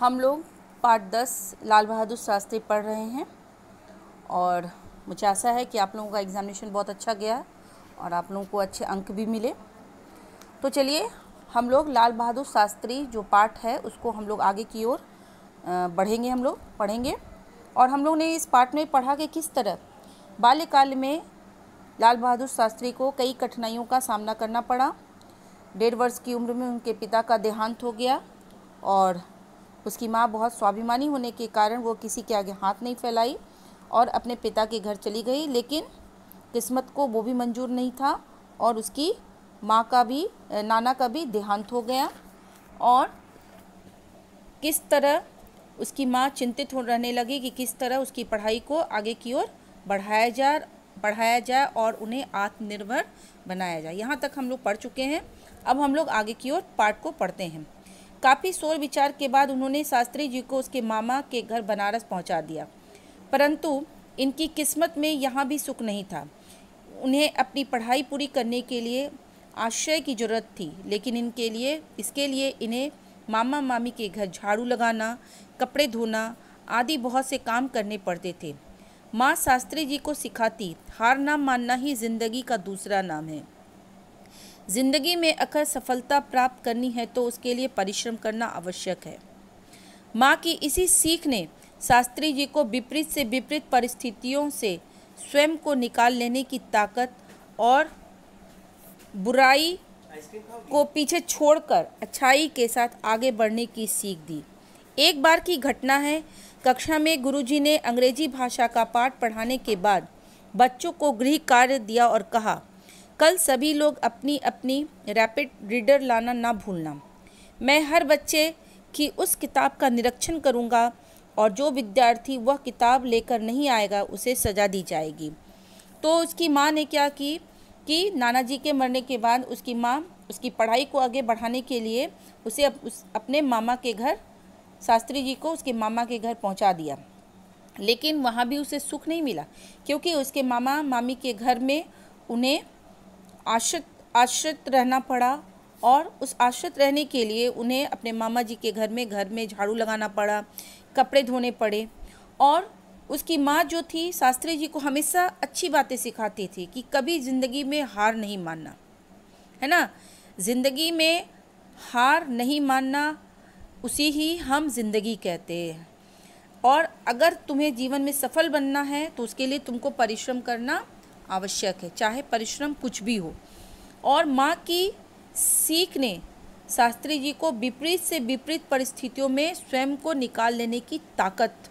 हम लोग पाठ 10 लाल बहादुर शास्त्री पढ़ रहे हैं और मुझे आशा है कि आप लोगों का एग्ज़ामिनेशन बहुत अच्छा गया है और आप लोगों को अच्छे अंक भी मिले। तो चलिए हम लोग लाल बहादुर शास्त्री जो पाठ है उसको हम लोग आगे की ओर बढ़ेंगे, हम लोग पढ़ेंगे। और हम लोग ने इस पाठ में पढ़ा कि किस तरह बाल्यकाल में लाल बहादुर शास्त्री को कई कठिनाइयों का सामना करना पड़ा। 1.5 वर्ष की उम्र में उनके पिता का देहांत हो गया और उसकी माँ बहुत स्वाभिमानी होने के कारण वो किसी के आगे हाथ नहीं फैलाई और अपने पिता के घर चली गई। लेकिन किस्मत को वो भी मंजूर नहीं था और उसकी माँ का भी, नाना का भी देहांत हो गया। और किस तरह उसकी माँ चिंतित हो रहने लगी कि किस तरह उसकी पढ़ाई को आगे की ओर बढ़ाया जाए और उन्हें आत्मनिर्भर बनाया जाए। यहाँ तक हम लोग पढ़ चुके हैं। अब हम लोग आगे की ओर पाठ को पढ़ते हैं। काफ़ी सोच विचार के बाद उन्होंने शास्त्री जी को उसके मामा के घर बनारस पहुंचा दिया, परंतु इनकी किस्मत में यहाँ भी सुख नहीं था। उन्हें अपनी पढ़ाई पूरी करने के लिए आश्रय की ज़रूरत थी, लेकिन इसके लिए इन्हें मामा मामी के घर झाड़ू लगाना, कपड़े धोना आदि बहुत से काम करने पड़ते थे। माँ शास्त्री जी को सिखाती, हार ना मानना ही जिंदगी का दूसरा नाम है। जिंदगी में अगर सफलता प्राप्त करनी है तो उसके लिए परिश्रम करना आवश्यक है। माँ की इसी सीख ने शास्त्री जी को विपरीत से विपरीत परिस्थितियों से स्वयं को निकाल लेने की ताकत और बुराई को पीछे छोड़कर अच्छाई के साथ आगे बढ़ने की सीख दी। एक बार की घटना है, कक्षा में गुरुजी ने अंग्रेजी भाषा का पाठ पढ़ाने के बाद बच्चों को गृह कार्य दिया और कहा, कल सभी लोग अपनी अपनी रैपिड रीडर लाना ना भूलना। मैं हर बच्चे की उस किताब का निरीक्षण करूंगा और जो विद्यार्थी वह किताब लेकर नहीं आएगा उसे सज़ा दी जाएगी। तो उसकी माँ ने क्या की कि नाना जी के मरने के बाद उसकी माँ उसकी पढ़ाई को आगे बढ़ाने के लिए उसे अपने मामा के घर, शास्त्री जी को उसके मामा के घर पहुंचा दिया। लेकिन वहाँ भी उसे सुख नहीं मिला, क्योंकि उसके मामा मामी के घर में उन्हें आश्रित रहना पड़ा और उस आश्रित रहने के लिए उन्हें अपने मामा जी के घर में झाड़ू लगाना पड़ा, कपड़े धोने पड़े। और उसकी माँ जो थी शास्त्री जी को हमेशा अच्छी बातें सिखाती थी कि कभी ज़िंदगी में हार नहीं मानना, है ना। ज़िंदगी में हार नहीं मानना उसी ही हम ज़िंदगी कहते हैं। और अगर तुम्हें जीवन में सफल बनना है तो उसके लिए तुमको परिश्रम करना आवश्यक है, चाहे परिश्रम कुछ भी हो। और माँ की सीख ने शास्त्री जी को विपरीत से विपरीत परिस्थितियों में स्वयं को निकाल लेने की ताकत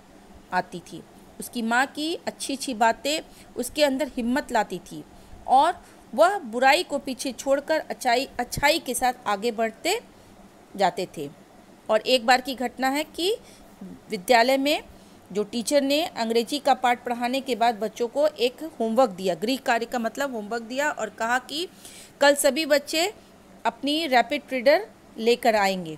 आती थी। उसकी माँ की अच्छी अच्छी बातें उसके अंदर हिम्मत लाती थी और वह बुराई को पीछे छोड़कर अच्छाई के साथ आगे बढ़ते जाते थे। और एक बार की घटना है कि विद्यालय में जो टीचर ने अंग्रेजी का पाठ पढ़ाने के बाद बच्चों को एक होमवर्क दिया, गृह कार्य का मतलब होमवर्क दिया, और कहा कि कल सभी बच्चे अपनी रैपिड रीडर लेकर आएंगे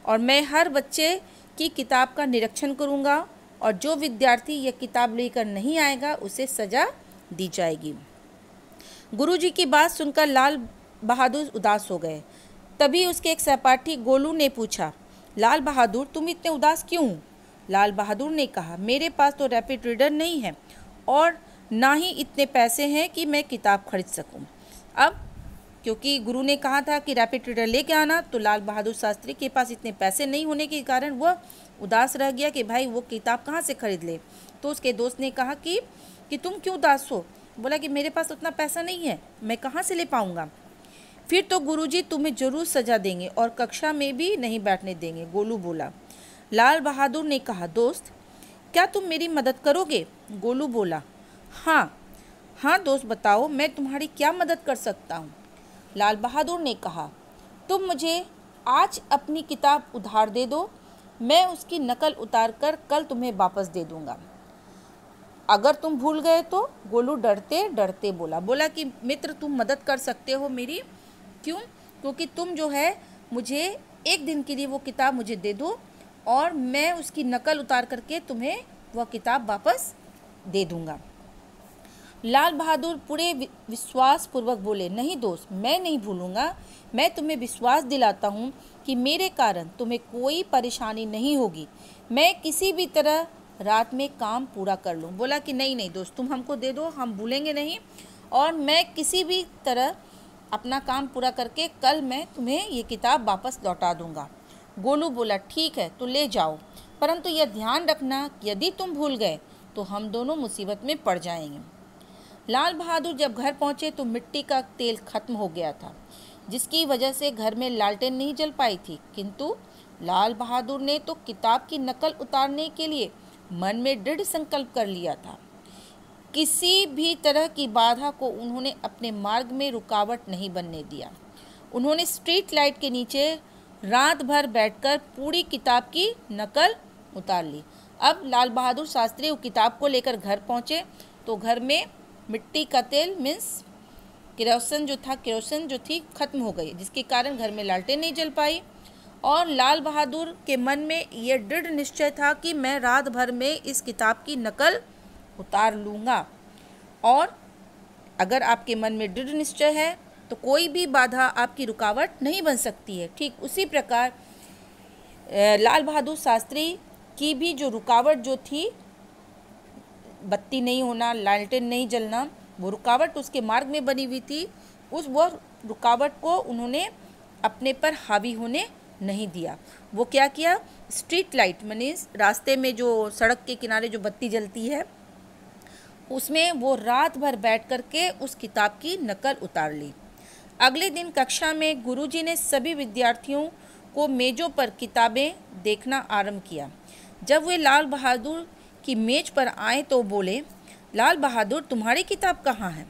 और मैं हर बच्चे की किताब का निरीक्षण करूंगा और जो विद्यार्थी यह किताब लेकर नहीं आएगा उसे सज़ा दी जाएगी। गुरुजी की बात सुनकर लाल बहादुर उदास हो गए। तभी उसके एक सहपाठी गोलू ने पूछा, लाल बहादुर तुम इतने उदास क्यों? लाल बहादुर ने कहा, मेरे पास तो रैपिड रीडर नहीं है और ना ही इतने पैसे हैं कि मैं किताब खरीद सकूं। अब क्योंकि गुरु ने कहा था कि रैपिड रीडर लेके आना, तो लाल बहादुर शास्त्री के पास इतने पैसे नहीं होने के कारण वह उदास रह गया कि भाई वो किताब कहाँ से खरीद ले। तो उसके दोस्त ने कहा कि तुम क्यों उदास हो? बोला कि मेरे पास उतना पैसा नहीं है, मैं कहाँ से ले पाऊँगा। फिर तो गुरुजी तुम्हें जरूर सजा देंगे और कक्षा में भी नहीं बैठने देंगे, गोलू बोला। लाल बहादुर ने कहा, दोस्त क्या तुम मेरी मदद करोगे? गोलू बोला, हाँ दोस्त बताओ, मैं तुम्हारी क्या मदद कर सकता हूँ। लाल बहादुर ने कहा, तुम मुझे आज अपनी किताब उधार दे दो, मैं उसकी नकल उतार कर कल तुम्हें वापस दे दूँगा। अगर तुम भूल गए तो? गोलू डरते डरते बोला कि मित्र तुम मदद कर सकते हो मेरी। क्यों? क्योंकि तुम जो है मुझे एक दिन के लिए वो किताब मुझे दे दो और मैं उसकी नकल उतार करके तुम्हें वह किताब वापस दे दूँगा। लाल बहादुर पूरे विश्वास पूर्वक बोले, नहीं दोस्त, मैं नहीं भूलूंगा। मैं तुम्हें विश्वास दिलाता हूँ कि मेरे कारण तुम्हें कोई परेशानी नहीं होगी। मैं किसी भी तरह रात में काम पूरा कर लूँ। बोला कि नहीं नहीं दोस्त, तुम हमको दे दो, हम भूलेंगे नहीं, और मैं किसी भी तरह अपना काम पूरा करके कल मैं तुम्हें ये किताब वापस लौटा दूंगा। गोलू बोला, ठीक है तो ले जाओ, परंतु यह ध्यान रखना यदि तुम भूल गए तो हम दोनों मुसीबत में पड़ जाएंगे। लाल बहादुर जब घर पहुंचे तो मिट्टी का तेल खत्म हो गया था, जिसकी वजह से घर में लालटेन नहीं जल पाई थी। किंतु लाल बहादुर ने तो किताब की नकल उतारने के लिए मन में दृढ़ संकल्प कर लिया था। किसी भी तरह की बाधा को उन्होंने अपने मार्ग में रुकावट नहीं बनने दिया। उन्होंने स्ट्रीट लाइट के नीचे रात भर बैठकर पूरी किताब की नकल उतार ली। अब लाल बहादुर शास्त्री वो किताब को लेकर घर पहुंचे तो घर में मिट्टी का तेल मीन्स केरोसिन जो थी खत्म हो गई, जिसके कारण घर में लालटेन नहीं जल पाई। और लाल बहादुर के मन में ये दृढ़ निश्चय था कि मैं रात भर में इस किताब की नकल उतार लूँगा। और अगर आपके मन में दृढ़ निश्चय है तो कोई भी बाधा आपकी रुकावट नहीं बन सकती है। ठीक उसी प्रकार लाल बहादुर शास्त्री की भी जो रुकावट जो थी, बत्ती नहीं होना, लालटेन नहीं जलना, वो रुकावट उसके मार्ग में बनी हुई थी। वो रुकावट को उन्होंने अपने पर हावी होने नहीं दिया। वो क्या किया, स्ट्रीट लाइट मीन्स रास्ते में जो सड़क के किनारे जो बत्ती जलती है उसमें वो रात भर बैठ कर के उस किताब की नकल उतार ली। अगले दिन कक्षा में गुरुजी ने सभी विद्यार्थियों को मेज़ों पर किताबें देखना आरंभ किया। जब वे लाल बहादुर की मेज पर आए तो बोले, लाल बहादुर तुम्हारी किताब कहाँ है?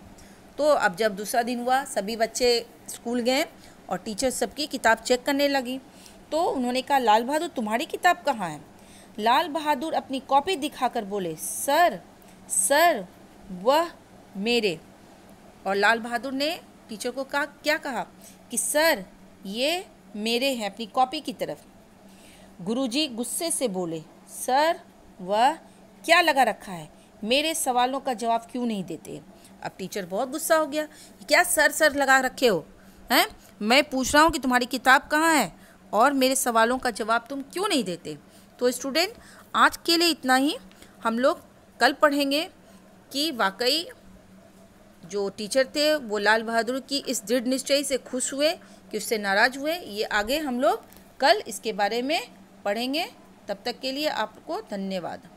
तो अब जब दूसरा दिन हुआ, सभी बच्चे स्कूल गए और टीचर सबकी किताब चेक करने लगी। तो उन्होंने कहा, लाल बहादुर तुम्हारी किताब कहाँ है? लाल बहादुर अपनी कॉपी दिखाकर बोले, सर वह मेरे। और लाल बहादुर ने टीचर को कहा, क्या कहा? कि सर ये मेरे हैं, अपनी कॉपी की तरफ। गुरुजी गुस्से से बोले, सर वह क्या लगा रखा है, मेरे सवालों का जवाब क्यों नहीं देते? अब टीचर बहुत गुस्सा हो गया, क्या सर लगा रखे हो हैं? मैं पूछ रहा हूँ कि तुम्हारी किताब कहाँ है और मेरे सवालों का जवाब तुम क्यों नहीं देते? तो स्टूडेंट, आज के लिए इतना ही। हम लोग कल पढ़ेंगे कि वाकई जो टीचर थे वो लाल बहादुर की इस दृढ़ निश्चय से खुश हुए कि उससे नाराज़ हुए। ये आगे हम लोग कल इसके बारे में पढ़ेंगे। तब तक के लिए आपको धन्यवाद।